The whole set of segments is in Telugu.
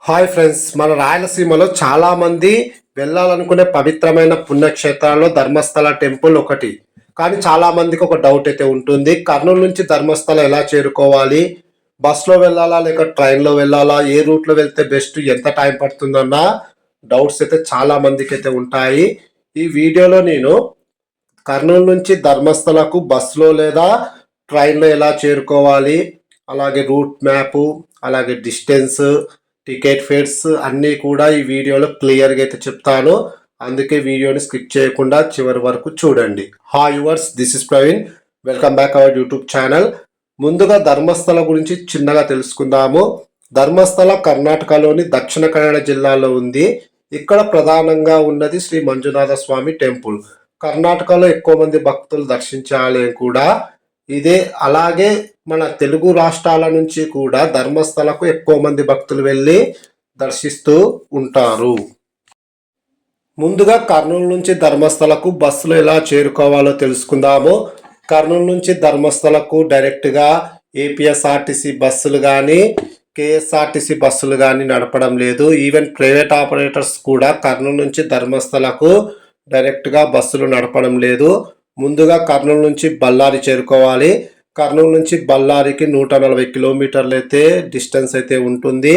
హాయ్ ఫ్రెండ్స్, మన రాయలసీమలో చాలా మంది వెళ్ళాలనుకునే పవిత్రమైన పుణ్యక్షేత్రాల్లో ధర్మస్థల టెంపుల్ ఒకటి. కానీ చాలా మందికి ఒక డౌట్ అయితే ఉంటుంది. కర్నూలు నుంచి ధర్మస్థల ఎలా చేరుకోవాలి? బస్లో వెళ్ళాలా లేక ట్రైన్లో వెళ్ళాలా? ఏ రూట్లో వెళ్తే బెస్ట్? ఎంత టైం పడుతుందన్న డౌట్స్ అయితే చాలా మందికి అయితే ఉంటాయి. ఈ వీడియోలో నేను కర్నూలు నుంచి ధర్మస్థలకు బస్సులో లేదా ట్రైన్లో ఎలా చేరుకోవాలి, అలాగే రూట్ మ్యాపు, అలాగే డిస్టెన్స్, టికెట్ ఫేర్స్ అన్నీ కూడా ఈ వీడియోలో క్లియర్గా అయితే చెప్తాను. అందుకే వీడియోని స్కిప్ చేయకుండా చివరి వరకు చూడండి. Hi yours, this is Praveen. Welcome back our YouTube channel. ముందుగా ధర్మస్థల గురించి చిన్నగా తెలుసుకుందాము. ధర్మస్థల కర్ణాటకలోని దక్షిణ కన్నడ జిల్లాలో ఉంది. ఇక్కడ ప్రధానంగా ఉన్నది శ్రీ మంజునాథ స్వామి టెంపుల్. కర్ణాటకలో ఎక్కువ మంది భక్తులు దర్శించే ఆలయం కూడా ఇదే. అలాగే మన తెలుగు రాష్ట్రాల నుంచి కూడా ధర్మస్థలకు ఎక్కువ మంది భక్తులు వెళ్ళి దర్శిస్తూ ఉంటారు. ముందుగా కర్నూలు నుంచి ధర్మస్థలకు బస్సులు ఎలా చేరుకోవాలో తెలుసుకుందాము. కర్నూలు నుంచి ధర్మస్థలకు డైరెక్ట్గా ఏపీఎస్ఆర్టీసీ బస్సులు కానీ కేఎస్ఆర్టీసీ బస్సులు కానీ నడపడం లేదు. ఈవెన్ ప్రైవేట్ ఆపరేటర్స్ కూడా కర్నూలు నుంచి ధర్మస్థలకు డైరెక్ట్గా బస్సులు నడపడం లేదు. ముందుగా కర్నూలు నుంచి బళ్ళారి చేరుకోవాలి. కర్నూలు నుంచి బళ్ళారికి 140 కిలోమీటర్లు అయితే డిస్టెన్స్ అయితే ఉంటుంది.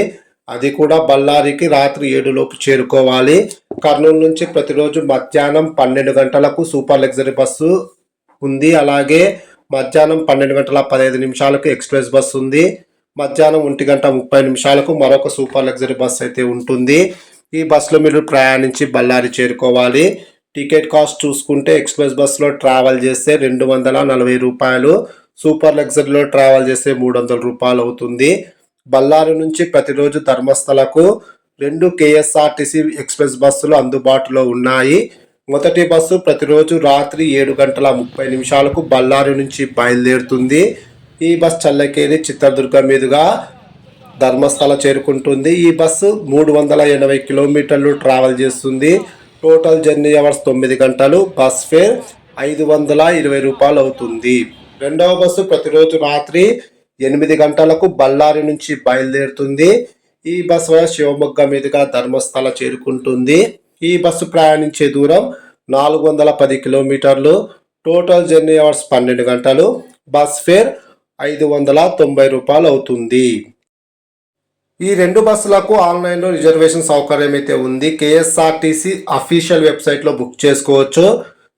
అది కూడా బళ్ళారికి రాత్రి 7 లోపు చేరుకోవాలి. కర్నూలు నుంచి ప్రతిరోజు మధ్యాహ్నం 12 గంటలకు సూపర్ లగ్జరీ బస్సు ఉంది. అలాగే మధ్యాహ్నం 12 గంటల 15 నిమిషాలకు ఎక్స్ప్రెస్ బస్సు ఉంది. మధ్యాహ్నం 1 గంట 30 నిమిషాలకు మరొక సూపర్ లగ్జరీ బస్సు అయితే ఉంటుంది. ఈ బస్సులో మీరు ప్రయాణించి బళ్ళారి చేరుకోవాలి. టికెట్ కాస్ట్ చూసుకుంటే ఎక్స్ప్రెస్ బస్సులో ట్రావెల్ చేస్తే 240 రూపాయలు, సూపర్ లగ్జరీలో ట్రావెల్ చేస్తే 300 రూపాయలు అవుతుంది. బళ్ళారి నుంచి ప్రతిరోజు ధర్మస్థలకు 2 కేఎస్ఆర్టీసీ ఎక్స్ప్రెస్ బస్సులు అందుబాటులో ఉన్నాయి. మొదటి బస్సు ప్రతిరోజు రాత్రి 7 గంటల 30 నిమిషాలకు బళ్ళారి నుంచి బయలుదేరుతుంది. ఈ బస్ చల్లకేరి చిత్రదుర్గ మీదుగా ధర్మస్థల చేరుకుంటుంది. ఈ బస్సు 380 కిలోమీటర్లు ట్రావెల్ చేస్తుంది. టోటల్ జర్నీ అవర్స్ 9 గంటలు. బస్ ఫేర్ 520 రూపాయలు అవుతుంది. రెండవ బస్సు ప్రతిరోజు రాత్రి 8 గంటలకు బళ్ళారి నుంచి బయలుదేరుతుంది. ఈ బస్సు శివమొగ్గ మీదుగా ధర్మస్థల చేరుకుంటుంది. ఈ బస్సు ప్రయాణించే దూరం 410 కిలోమీటర్లు. టోటల్ జర్నీ అవర్స్ 12 గంటలు. బస్ ఫేర్ 590 రూపాయలు అవుతుంది. ఈ రెండు బస్సులకు ఆన్లైన్లో రిజర్వేషన్ సౌకర్యం అయితే ఉంది. కేఎస్ఆర్టీసీ అఫీషియల్ వెబ్సైట్లో బుక్ చేసుకోవచ్చు.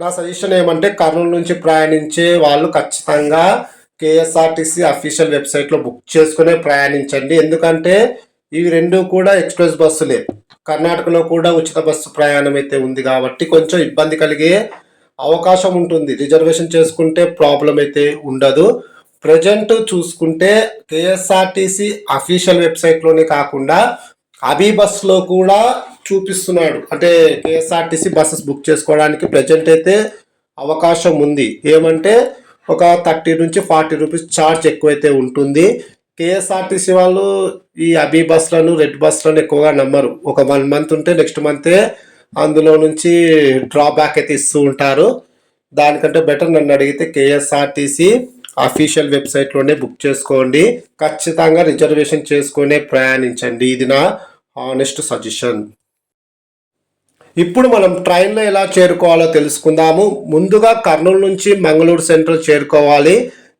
నా సజెషన్ ఏమంటే కర్నూలు నుంచి ప్రయాణించే వాళ్ళు ఖచ్చితంగా కేఎస్ఆర్టీసీ అఫీషియల్ వెబ్సైట్లో బుక్ చేసుకునే ప్రయాణించండి. ఎందుకంటే ఇవి రెండు కూడా ఎక్స్ప్రెస్ బస్సులే. కర్ణాటకలో కూడా ఉచిత బస్సు ప్రయాణం అయితే ఉంది కాబట్టి కొంచెం ఇబ్బంది కలిగే అవకాశం ఉంటుంది. రిజర్వేషన్ చేసుకుంటే ప్రాబ్లం అయితే ఉండదు. ప్రజెంట్ చూసుకుంటే కేఎస్ఆర్టీసీ అఫీషియల్ వెబ్సైట్లోనే కాకుండా అభి బస్లో కూడా చూపిస్తున్నాడు. అంటే కేఎస్ఆర్టీసీ బస్సెస్ బుక్ చేసుకోవడానికి ప్రజెంట్ అయితే అవకాశం ఉంది. ఏమంటే ఒక 30 నుంచి 40 రూపీస్ ఛార్జ్ ఎక్కువైతే ఉంటుంది. కేఎస్ఆర్టీసీ వాళ్ళు ఈ అభి బస్లను, రెడ్ బస్లను ఎక్కువగా నమ్మరు. ఒక 1 మంత్ ఉంటే నెక్స్ట్ మంతే అందులో నుంచి డ్రాబ్యాక్ అయితే ఇస్తూ ఉంటారు. దానికంటే బెటర్ నన్ను అడిగితే కేఎస్ఆర్టీసీ అఫీషియల్ వెబ్సైట్లోనే బుక్ చేసుకోండి. ఖచ్చితంగా రిజర్వేషన్ చేసుకునే ప్రయాణించండి. ఇది నా హానెస్ట్ సజెషన్. ఇప్పుడు మనం ట్రైన్లో ఎలా చేరుకోవాలో తెలుసుకుందాము. ముందుగా కర్నూలు నుంచి మంగళూరు సెంట్రల్ చేరుకోవాలి.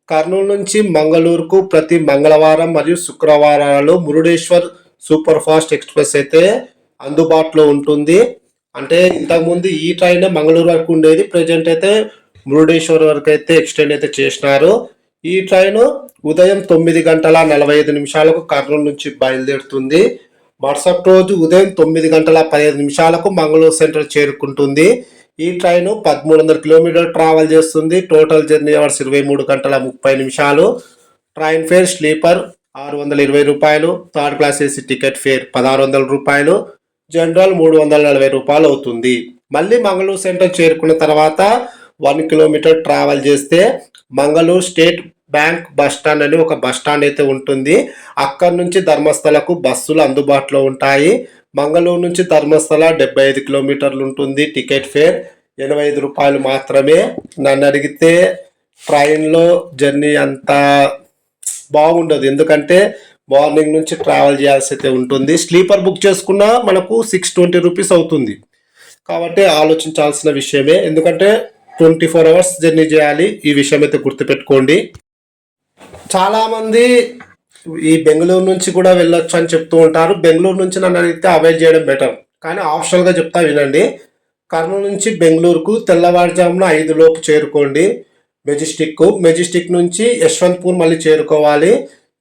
కర్నూలు నుంచి మంగళూరుకు ప్రతి మంగళవారం మరియు శుక్రవారాలు మురుడేశ్వర్ సూపర్ ఫాస్ట్ ఎక్స్ప్రెస్ అయితే అందుబాటులో ఉంటుంది. అంటే ఇంతకుముందు ఈ ట్రైన్ మంగళూరు వరకు ఉండేది. ప్రజెంట్ అయితే మురుడేశ్వర్ వరకు అయితే ఎక్స్టెండ్ అయితే చేసినారు. ఈ ట్రైన్ ఉదయం 9 గంటల 45 నిమిషాలకు కర్నూలు నుంచి బయలుదేరుతుంది. మరుసటి రోజు ఉదయం 9 గంటల 15 నిమిషాలకు మంగళూరు సెంట్రల్ చేరుకుంటుంది. ఈ ట్రైన్ 1300 కిలోమీటర్లు ట్రావెల్ చేస్తుంది. టోటల్ జర్నీ అవర్స్ 23 గంటల 30 నిమిషాలు. ట్రైన్ ఫేర్ స్లీపర్ 620 రూపాయలు, third class AC ticket fair 1600 రూపాయలు, జనరల్ 340 రూపాయలు అవుతుంది. మళ్ళీ మంగళూరు సెంట్రల్ చేరుకున్న తర్వాత 1 కిలోమీటర్ ట్రావెల్ చేస్తే Mangaluru state bank bus stand అని ఒక బస్ స్టాండ్ అయితే ఉంటుంది. అక్కడి నుంచి ధర్మస్థలకు బస్సులు అందుబాటులో ఉంటాయి. మంగళూరు నుంచి ధర్మస్థల 75 కిలోమీటర్లు ఉంటుంది. టికెట్ ఫేర్ 85 రూపాయలు మాత్రమే. నన్ను అడిగితే ట్రైన్లో జర్నీ అంత బాగుండదు. ఎందుకంటే మార్నింగ్ నుంచి ట్రావెల్ చేయాల్సి అయితే ఉంటుంది. స్లీపర్ బుక్ చేసుకున్నా మనకు 620 రూపీస్ అవుతుంది. కాబట్టి ఆలోచించాల్సిన విషయమే, ఎందుకంటే 24 అవర్స్ జర్నీ చేయాలి. ఈ విషయం అయితే గుర్తుపెట్టుకోండి. చాలామంది ఈ బెంగళూరు నుంచి కూడా వెళ్ళొచ్చు అని చెప్తూ ఉంటారు. బెంగళూరు నుంచి నన్ను అడిగితే అవాయిడ్ చేయడం బెటర్, కానీ ఆప్షనల్గా చెప్తా వినండి. కర్నూలు నుంచి బెంగళూరుకు తెల్లవారుజామున 5 లోపు చేరుకోండి. మెజెస్టిక్ నుంచి యశ్వంత్పూర్ మళ్ళీ చేరుకోవాలి.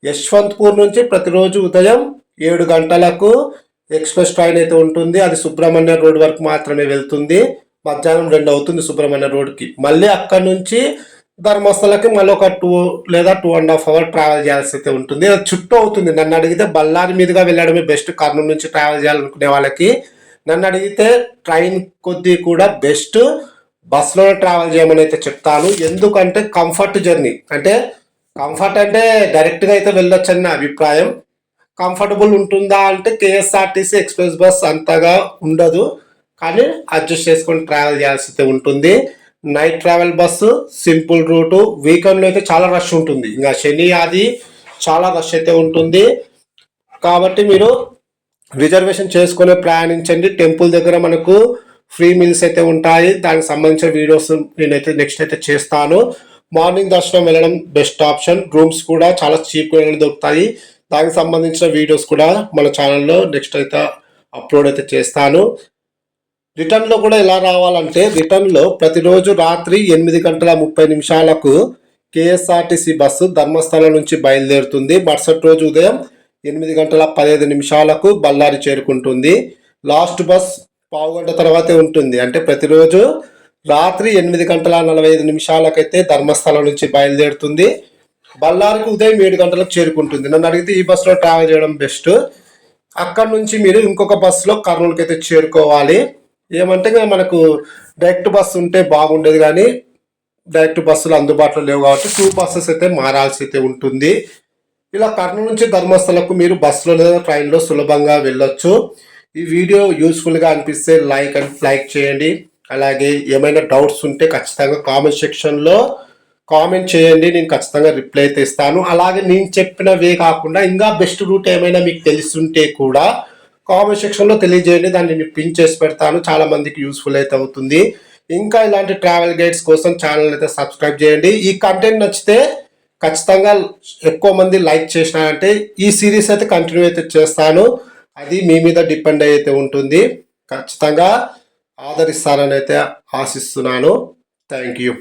యశ్వంత్పూర్ నుంచి ప్రతిరోజు ఉదయం 7 గంటలకు ఎక్స్ప్రెస్ ట్రైన్ అయితే ఉంటుంది. అది సుబ్రహ్మణ్య రోడ్ వరకు మాత్రమే వెళ్తుంది. మధ్యాహ్నం 2 అవుతుంది సుబ్రహ్మణ్య రోడ్కి. మళ్ళీ అక్కడ నుంచి ధర్మస్థలకి మళ్ళీ ఒక 2 లేదా 2.5 అవర్ ట్రావెల్ చేయాల్సి అయితే ఉంటుంది. అది చుట్టూ అవుతుంది. నన్ను అడిగితే బళ్ళారి మీదుగా వెళ్ళడమే బెస్ట్ కర్నూలు నుంచి ట్రావెల్ చేయాలనుకునే వాళ్ళకి. నన్ను అడిగితే ట్రైన్ కొద్దీ కూడా బెస్ట్ బస్సులో ట్రావెల్ చేయమని అయితే చెప్తాను. ఎందుకంటే కంఫర్ట్ జర్నీ, అంటే కంఫర్ట్ అంటే డైరెక్ట్గా అయితే వెళ్ళొచ్చని నా అభిప్రాయం. కంఫర్టబుల్ ఉంటుందా అంటే కేఎస్ఆర్టీసీ ఎక్స్ప్రెస్ బస్ అంతగా ఉండదు, కానీ అడ్జస్ట్ చేసుకొని ట్రావెల్ చేయాల్సి అయితే ఉంటుంది. Night travel bus simple route. వీకెండ్లో అయితే చాలా రష్ ఉంటుంది, ఇంకా శని ఆది చాలా రష్ అయితే ఉంటుంది. కాబట్టి మీరు రిజర్వేషన్ చేసుకునే ప్రయాణించండి. టెంపుల్ దగ్గర మనకు ఫ్రీ మీల్స్ అయితే ఉంటాయి. దానికి సంబంధించిన వీడియోస్ నేనైతే నెక్స్ట్ అయితే చేస్తాను. మార్నింగ్ దర్శనం వెళ్ళడం బెస్ట్ ఆప్షన్. రూమ్స్ కూడా చాలా చీప్గా దొరుకుతాయి. దానికి సంబంధించిన వీడియోస్ కూడా మన ఛానల్లో నెక్స్ట్ అయితే అప్లోడ్ అయితే చేస్తాను. రిటర్న్లో కూడా ఎలా రావాలంటే, రిటర్న్లో ప్రతిరోజు రాత్రి 8:30 కేఎస్ఆర్టీసీ బస్సు ధర్మస్థలం నుంచి బయలుదేరుతుంది. మరుసటి రోజు ఉదయం 8:15 బళ్ళారి చేరుకుంటుంది. లాస్ట్ బస్ పావుగంట తర్వాతే ఉంటుంది. అంటే ప్రతిరోజు రాత్రి 8:45 అయితే ధర్మస్థలం నుంచి బయలుదేరుతుంది. బళ్ళారికి ఉదయం 7 గంటలకు చేరుకుంటుంది. నన్ను అడిగితే ఈ బస్సులో ట్రావెల్ చేయడం బెస్ట్. అక్కడ నుంచి మీరు ఇంకొక బస్సులో కర్నూలుకి అయితే చేరుకోవాలి. ఏమంటే మనకు డైరెక్ట్ బస్సు ఉంటే బాగుండేది, కానీ డైరెక్ట్ బస్సులు అందుబాటులో లేవు కాబట్టి 2 బస్సెస్ అయితే మారాల్సి అయితే ఉంటుంది. ఇలా కర్నూలు నుంచి ధర్మస్థలకు మీరు బస్సులో లేదా ట్రైన్లో సులభంగా వెళ్ళొచ్చు. ఈ వీడియో యూస్ఫుల్గా అనిపిస్తే లైక్ చేయండి. అలాగే ఏమైనా డౌట్స్ ఉంటే ఖచ్చితంగా కామెంట్ సెక్షన్లో కామెంట్ చేయండి. నేను ఖచ్చితంగా రిప్లై అయితే ఇస్తాను. అలాగే నేను చెప్పిన వే కాకుండా ఇంకా బెస్ట్ రూట్ ఏమైనా మీకు తెలుసుంటే కూడా కామెంట్ సెక్షన్లో తెలియజేయండి. దాన్ని నేను పిన్ చేసి పెడతాను. చాలా మందికి యూస్ఫుల్ అయితే అవుతుంది. ఇంకా ఇలాంటి ట్రావెల్ గైడ్స్ కోసం ఛానల్ అయితే సబ్స్క్రైబ్ చేయండి. ఈ కంటెంట్ నచ్చితే ఖచ్చితంగా ఎక్కువ మంది లైక్ చేసినారంటే ఈ సిరీస్ అయితే కంటిన్యూ అయితే చేస్తాను. అది మీ మీద డిపెండ్ అయితే ఉంటుంది. ఖచ్చితంగా ఆదరిస్తారని అయితే ఆశిస్తున్నాను. Thank you.